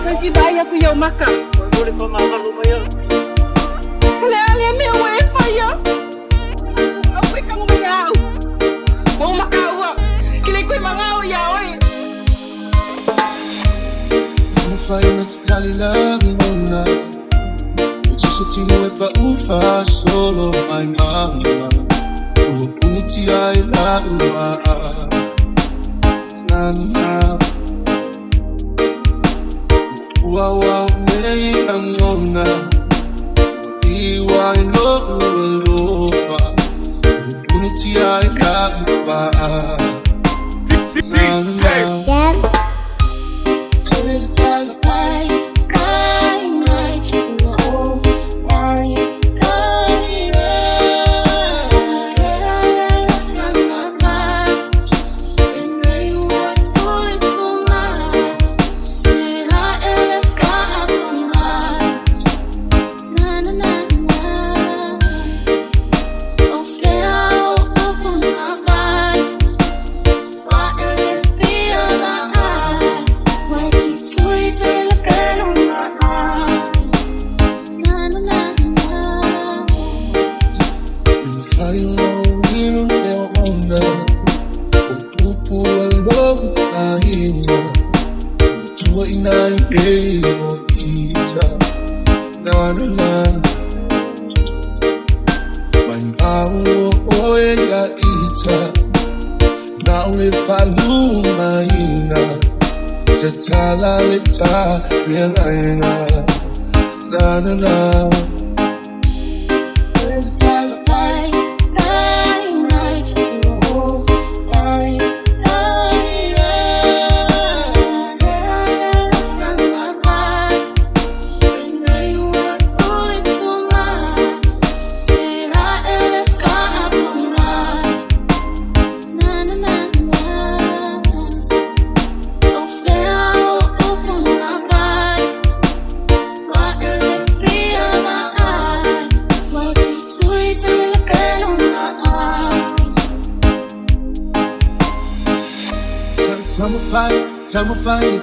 Nagibaya ko yung maka. Muli pa makalumayan. Alam mo yung way pa yun. Apoy kang umayaw. Mau makawa. Kilay ko'y mga uyaw eh. Fire nagkalilangin mo na. Sa tino ay paufa, solo my mama. Upuniti ay lauma. Na Uwawa may ang nona. Iwa ay lofa. Upuniti ay lauma.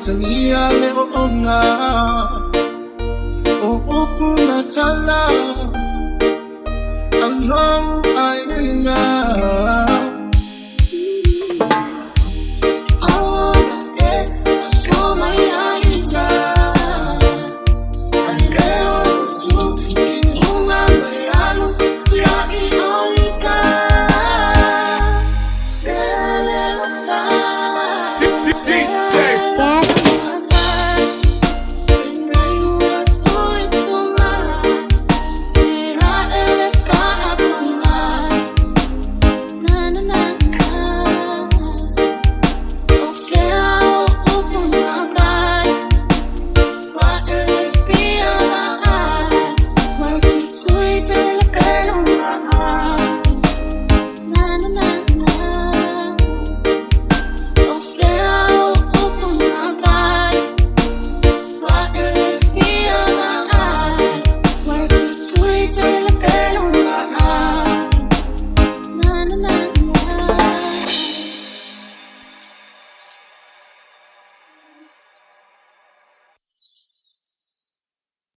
Tangia leo ona Opuna tala Ang long ay nga